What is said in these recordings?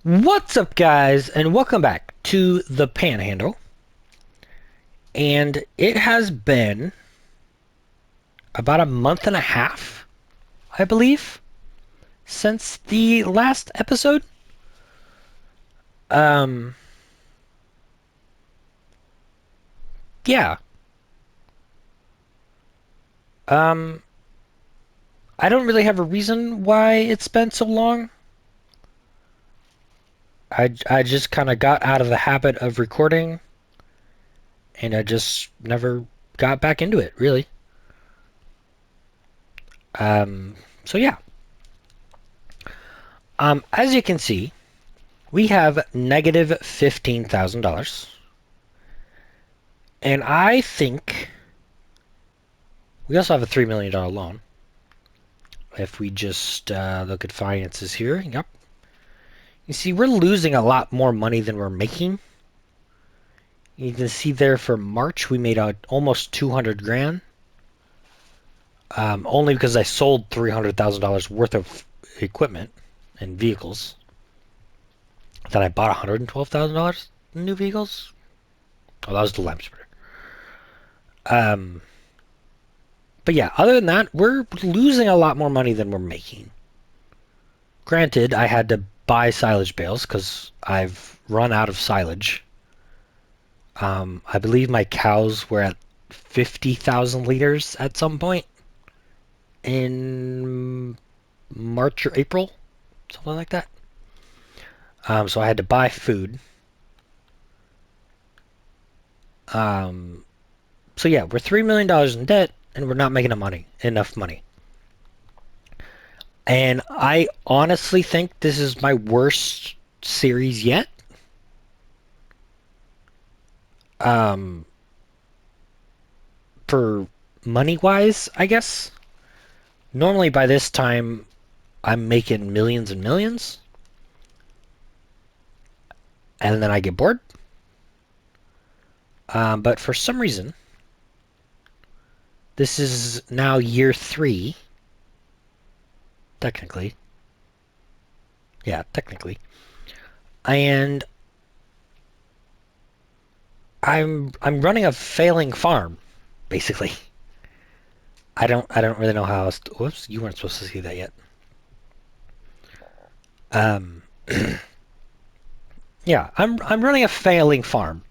What's up, guys, and welcome back to the Panhandle. And it has been about a month and a half, I believe, since the last episode. Um, yeah. Um, I don't really have a reason why it's been so long. I just kind of got out of the habit of recording, and I just never got back into it, really. So yeah. As you can see, we have negative $15,000. And I think we also have a $3 million loan. If we just look at finances here, yep. You see, we're losing a lot more money than we're making. You can see there for March, we made almost 200 grand. Only because I sold $300,000 worth of equipment and vehicles. Then I bought $112,000 in new vehicles. Oh, that was the lamp spreader. Um, but yeah, other than that, we're losing a lot more money than we're making. Granted, I had to buy silage bales because I've run out of silage. I believe my cows were at 50,000 liters at some point in March or April, something like that. So I had to buy food. Um, so yeah, we're $3 million in debt, and we're not making enough money. And I honestly think this is my worst series yet. Um, for money wise, I guess. Normally by this time, I'm making millions and millions, and then I get bored. But for some reason, this is now year 3, technically. Yeah, technically. And I'm running a failing farm, basically. I don't really know how else to, whoops, you weren't supposed to see that yet. Um, yeah, I'm running a failing farm.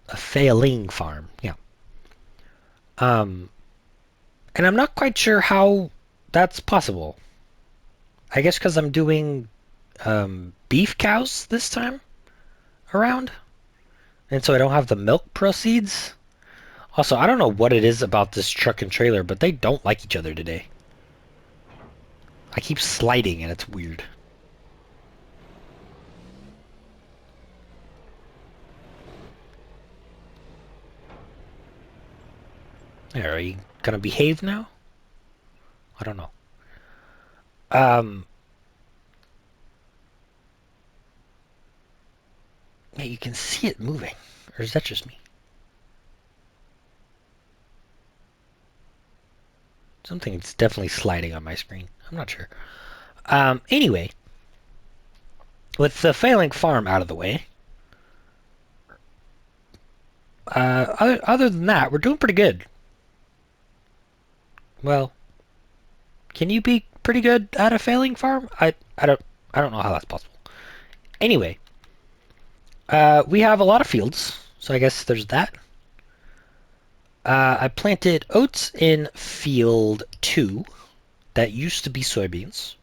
A failing farm, yeah. Um, and I'm not quite sure how that's possible. I guess because I'm doing beef cows this time around, and so I don't have the milk proceeds. Also, I don't know what it is about this truck and trailer, but they don't like each other today. I keep sliding, and it's weird. There, are you gonna behave now? I don't know. Um, yeah, you can see it moving, or is that just me? Something's definitely sliding on my screen. I'm not sure. Anyway, with the failing farm out of the way, other than that, we're doing pretty good. Well, can you be pretty good at a failing farm? I don't know how that's possible. Anyway, we have a lot of fields, so I guess there's that. I planted oats in field 2 that used to be soybeans.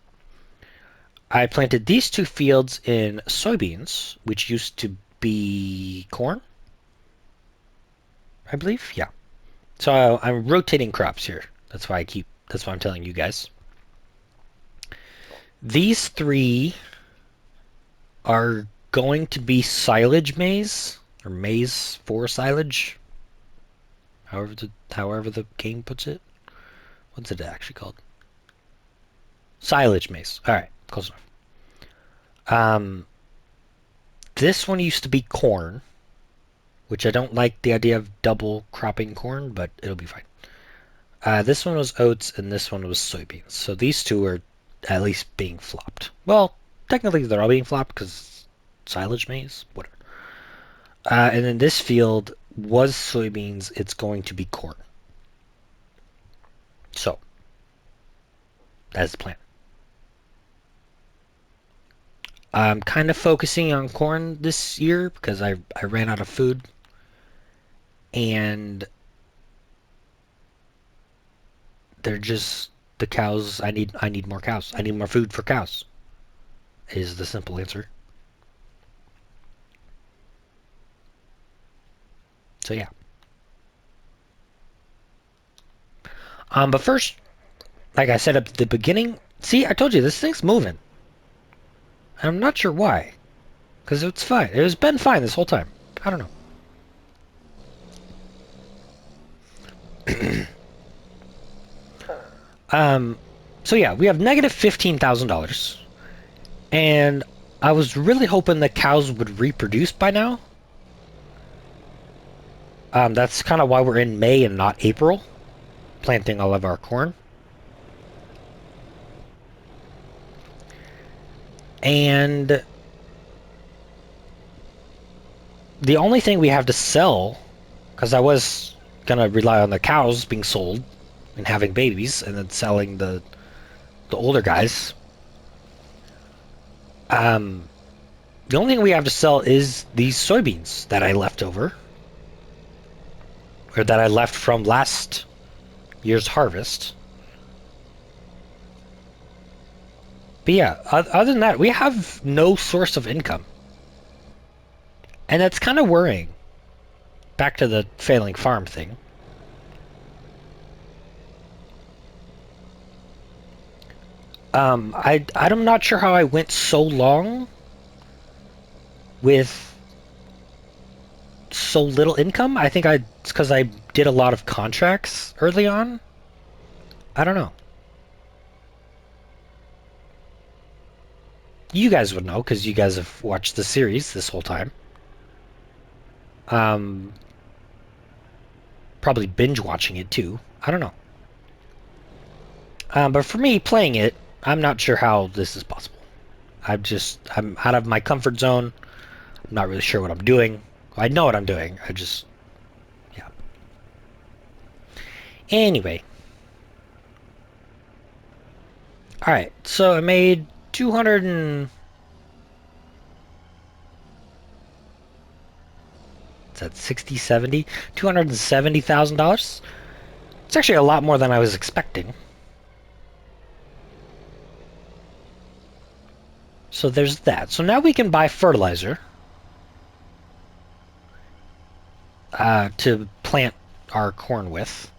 I planted these 2 fields in soybeans, which used to be corn, I believe. Yeah. So I'm rotating crops here. That's why I'm telling you guys. These 3 are going to be silage maize, or maize for silage, however the game puts it. What's it actually called? Silage maize. All right, close enough. Um, this one used to be corn, which I don't like the idea of double cropping corn, but it'll be fine. This one was oats, and this one was soybeans. So these 2 are at least being flopped. Well, technically they're all being flopped because silage maize, whatever. And then this field was soybeans. It's going to be corn. So that's the plan. I'm kind of focusing on corn this year because I ran out of food, and they're just the cows. I need more cows. I need more food for cows. Is the simple answer. So yeah. But first, like I said at the beginning, see, I told you this thing's moving. I'm not sure why, because it's fine. It has been fine this whole time. I don't know. So yeah, we have negative $15,000, and I was really hoping the cows would reproduce by now. That's kind of why we're in May and not April, planting all of our corn. And the only thing we have to sell, because I was gonna rely on the cows being sold and having babies, and then selling the older guys. The only thing we have to sell is these soybeans that I left over, or that I left from last year's harvest. But yeah, other than that, we have no source of income. And that's kind of worrying. Back to the failing farm thing. I'm not sure how I went so long with so little income. I think it's because I did a lot of contracts early on. I don't know. You guys would know because you guys have watched the series this whole time. Probably binge watching it too. I don't know. But for me, playing it, I'm not sure how this is possible. I'm out of my comfort zone. I'm not really sure what I'm doing. I know what I'm doing. Yeah. Anyway. Alright, so I made 200 and... Is that 60, 70? $270,000? It's actually a lot more than I was expecting. So there's that. So now we can buy fertilizer to plant our corn with.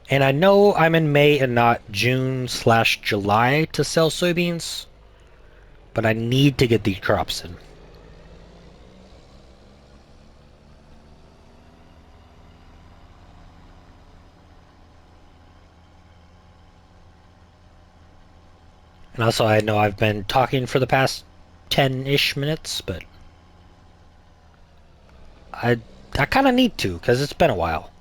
And I know I'm in May and not June/July to sell soybeans, but I need to get these crops in. And also, I know I've been talking for the past 10-ish minutes, but I kind of need to, because it's been a while.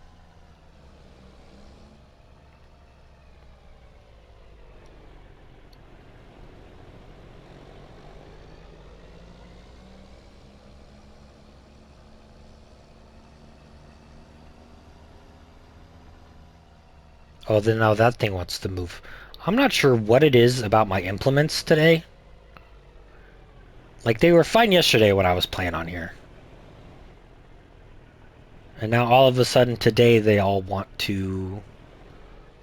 Oh, then now that thing wants to move. I'm not sure what it is about my implements today. Like, they were fine yesterday when I was playing on here. And now all of a sudden today they all want to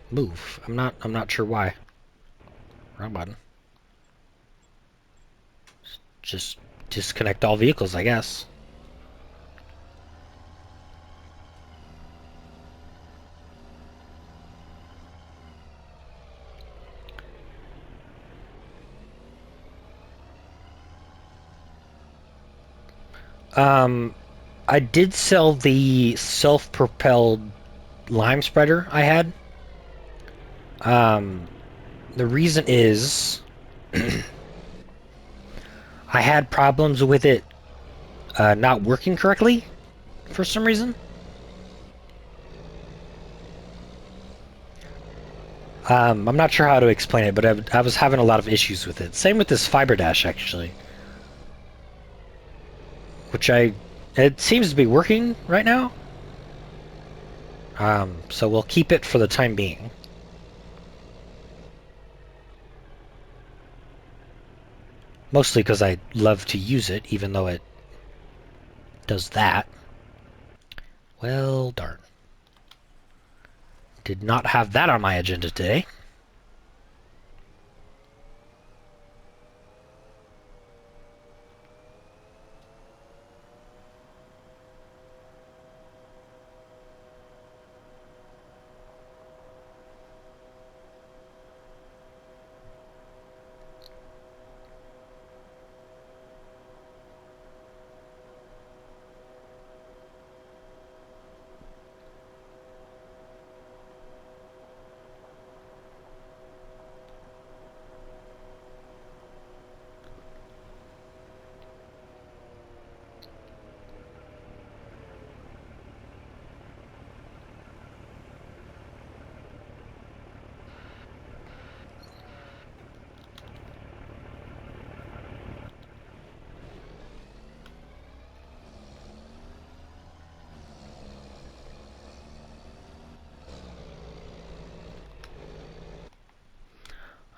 move. I'm not sure why. Wrong button. Just disconnect all vehicles, I guess. I did sell the self-propelled lime spreader I had. The reason is I had problems with it not working correctly for some reason. I'm not sure how to explain it, but I was having a lot of issues with it. Same with this fiber dash, actually, which it seems to be working right now. So we'll keep it for the time being. Mostly because I love to use it, even though it does that. Well, darn. Did not have that on my agenda today.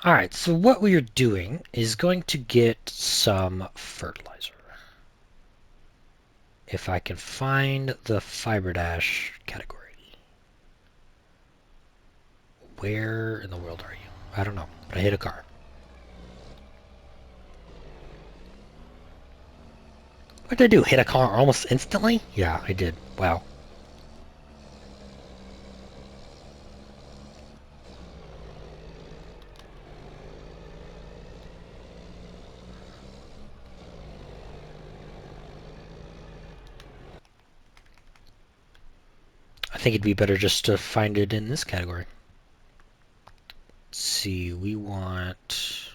Alright, so what we are doing is going to get some fertilizer. If I can find the fiber dash category. Where in the world are you? I don't know, but I hit a car. What did I do? Hit a car almost instantly? Yeah, I did. Wow. I think it'd be better just to find it in this category. Let's see, we want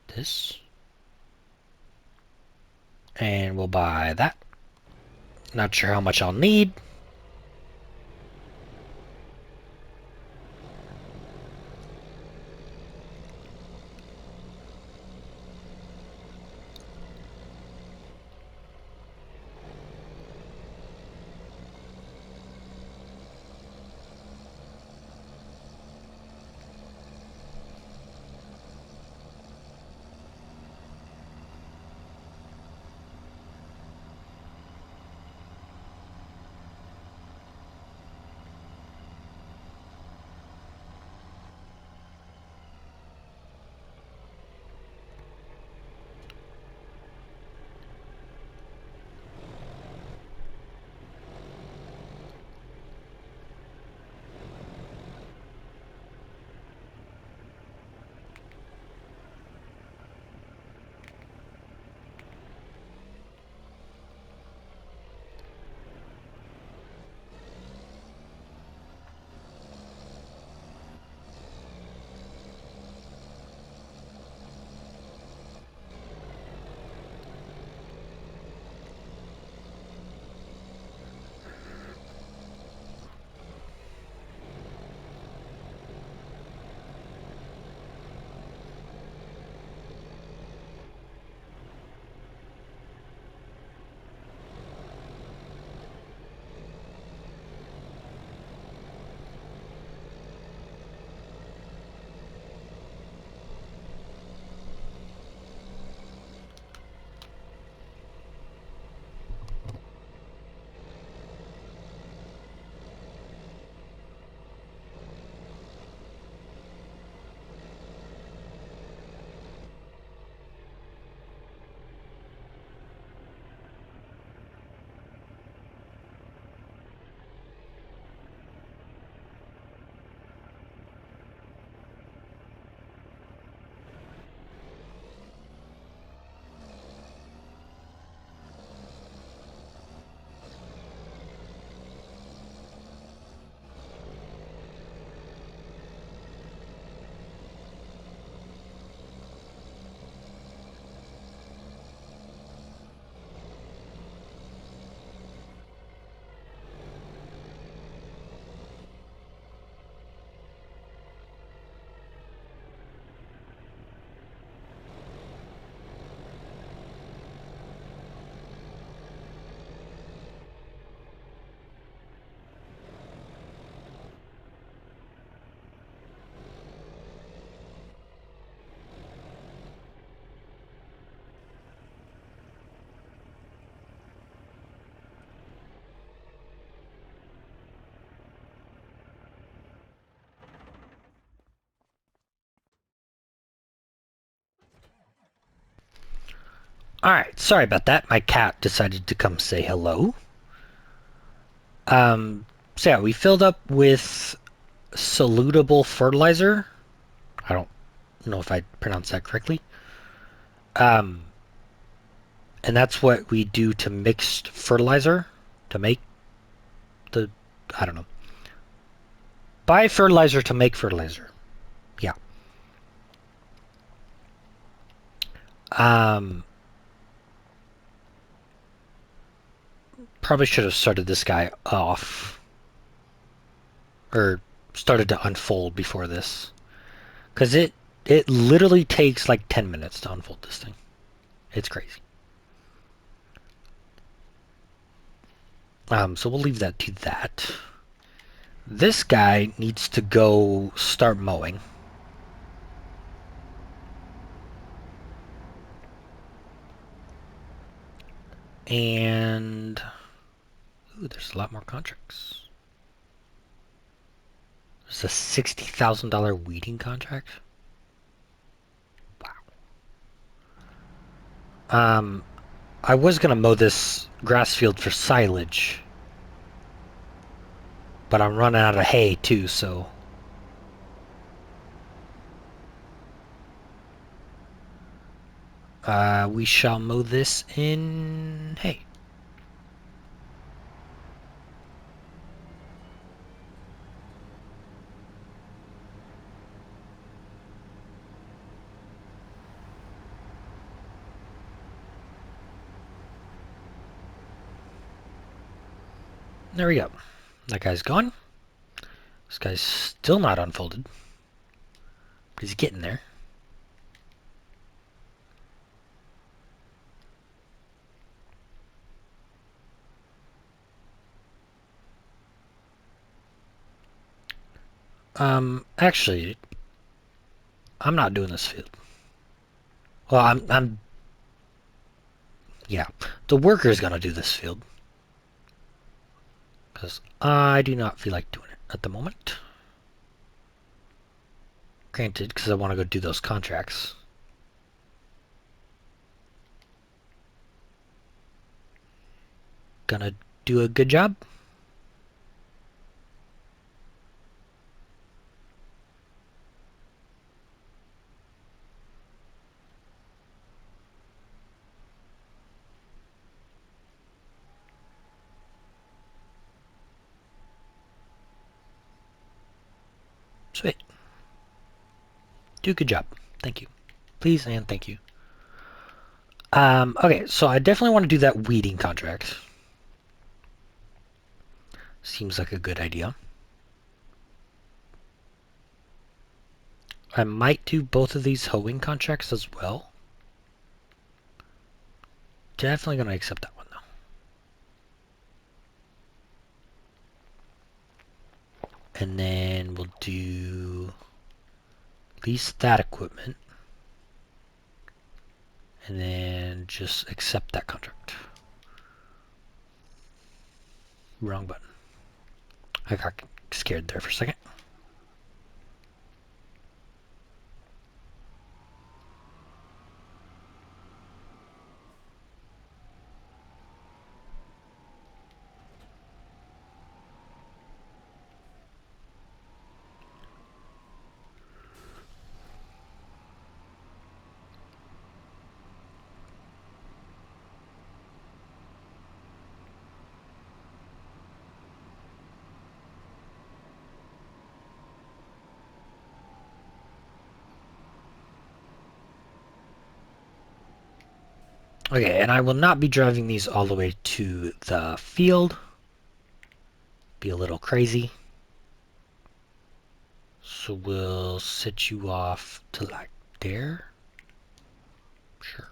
this. And we'll buy that. Not sure how much I'll need. Alright, sorry about that. My cat decided to come say hello. So yeah, we filled up with solutable fertilizer. I don't know if I pronounced that correctly. Um, and that's what we do to mixed fertilizer to make the, I don't know. Buy fertilizer to make fertilizer. Yeah. Probably should have started this guy off. Or started to unfold before this. Because it literally takes like 10 minutes to unfold this thing. It's crazy. So we'll leave that to that. This guy needs to go start mowing. And ooh, there's a lot more contracts. There's a $60,000 weeding contract. Wow. I was gonna mow this grass field for silage, but I'm running out of hay too, so we shall mow this in hay. There we go. That guy's gone. This guy's still not unfolded. But he's getting there. Actually, I'm not doing this field. Well, yeah. The worker's gonna do this field. Because I do not feel like doing it at the moment. Granted, because I want to go do those contracts. Gonna do a good job. Sweet. Do a good job. Thank you. Please and thank you. Okay, so I definitely want to do that weeding contract. Seems like a good idea. I might do both of these hoeing contracts as well. Definitely going to accept that one, though. And then we'll do lease that equipment. And then just accept that contract. Wrong button. I got scared there for a second. Okay, and I will not be driving these all the way to the field. Be a little crazy. So we'll set you off to like there. Sure.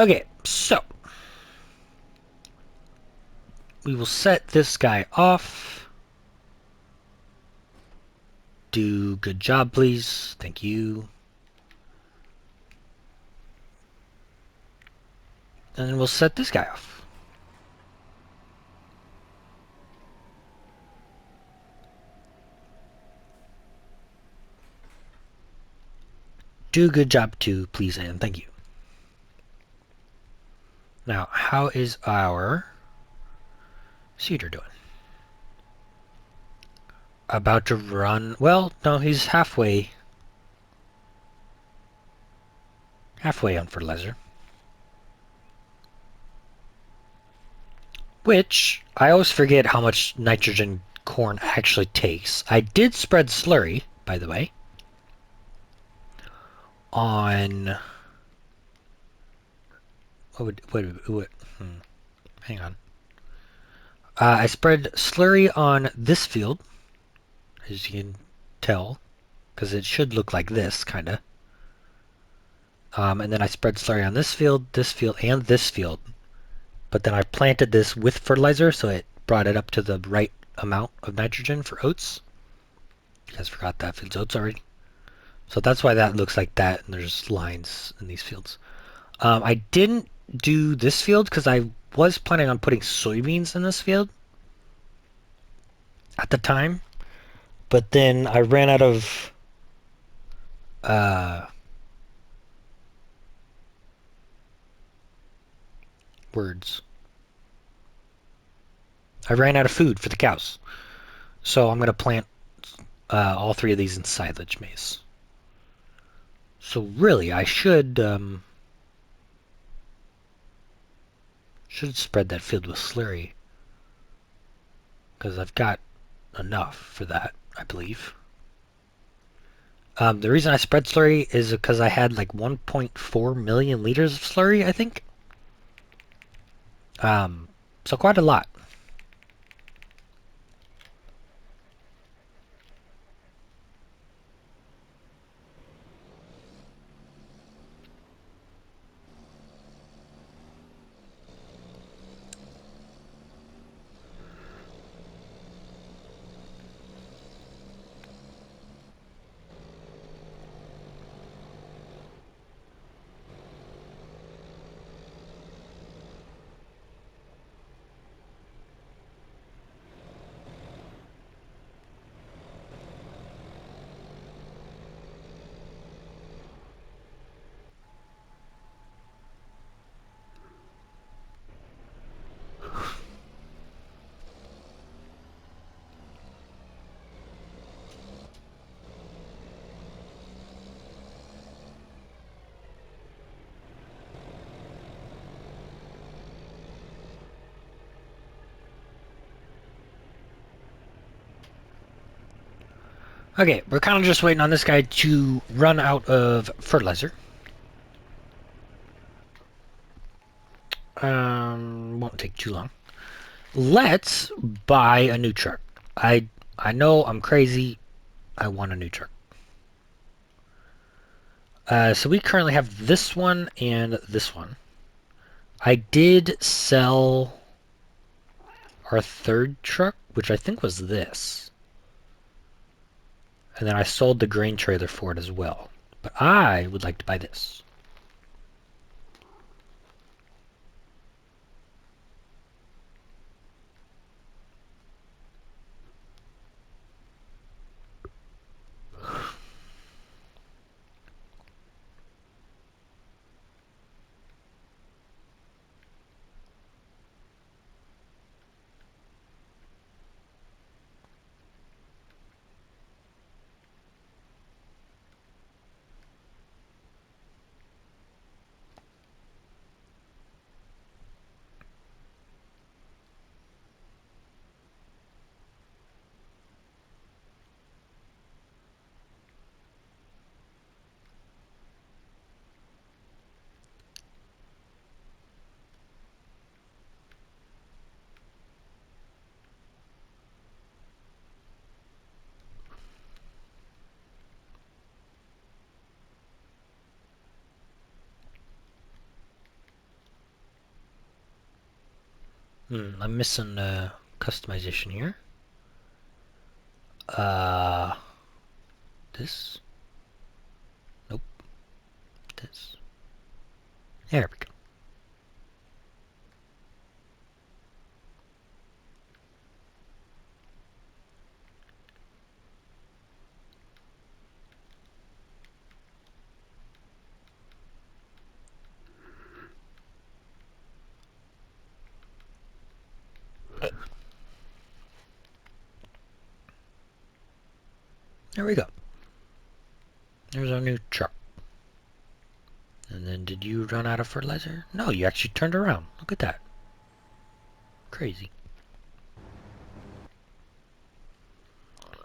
Okay, so we will set this guy off. Do good job, please. Thank you. And then we'll set this guy off. Do good job too, please, and thank you. Now, how is our seeder doing? About to run. Well, no, he's halfway on fertilizer. Which, I always forget how much nitrogen corn actually takes. I did spread slurry, by the way, on... Hang on. I spread slurry on this field, as you can tell, because it should look like this, kind of. And then I spread slurry on this field, and this field. But then I planted this with fertilizer, so it brought it up to the right amount of nitrogen for oats. You guys forgot that field's oats already. So that's why that looks like that, and there's lines in these fields. I didn't do this field because I was planning on putting soybeans in this field at the time. But then I ran out of words. I ran out of food for the cows. So I'm going to plant all three of these in silage maize. So really, I should spread that field with slurry. Because I've got enough for that, I believe. The reason I spread slurry is because I had like 1.4 million liters of slurry, I think. So quite a lot. Okay, we're kind of just waiting on this guy to run out of fertilizer. Won't take too long. Let's buy a new truck. I know I'm crazy. I want a new truck. So we currently have this one and this one. I did sell our third truck, which I think was this. And then I sold the grain trailer for it as well. But I would like to buy this. I'm missing customization here. Uh, this? Nope. This. There we go. There we go. There's our new truck. And then did you run out of fertilizer? No, you actually turned around. Look at that. Crazy.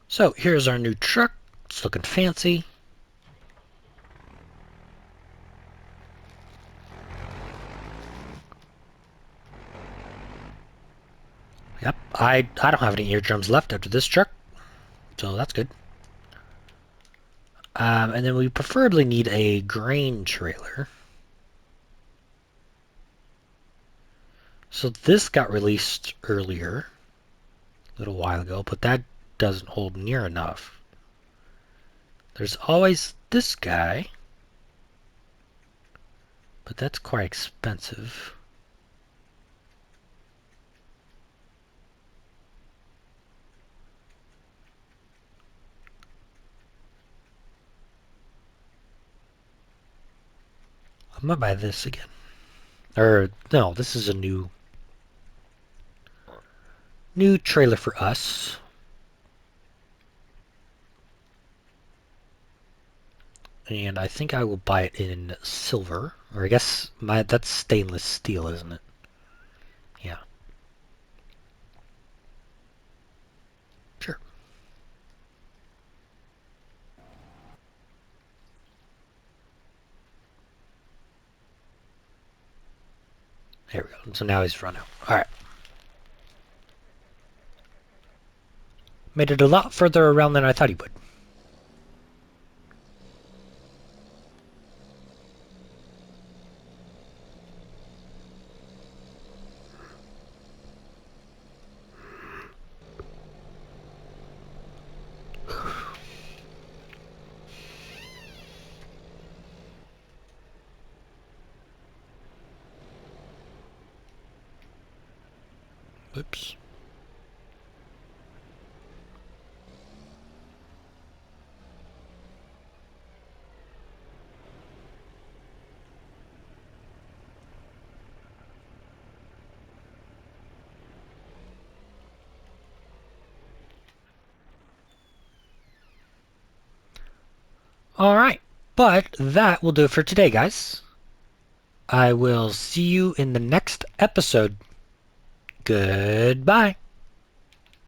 So here's our new truck. It's looking fancy. Yep, I don't have any eardrums left after this truck, so that's good. And then we preferably need a grain trailer. So this got released earlier, a little while ago, but that doesn't hold near enough. There's always this guy, but that's quite expensive. I'm gonna buy this again. Or, no, this is a new trailer for us. And I think I will buy it in silver. Or I guess that's stainless steel, isn't it? Yeah. Sure. There we go. So now he's run out. Alright. Made it a lot further around than I thought he would. Whoops. Alright. But that will do it for today, guys. I will see you in the next episode. Goodbye.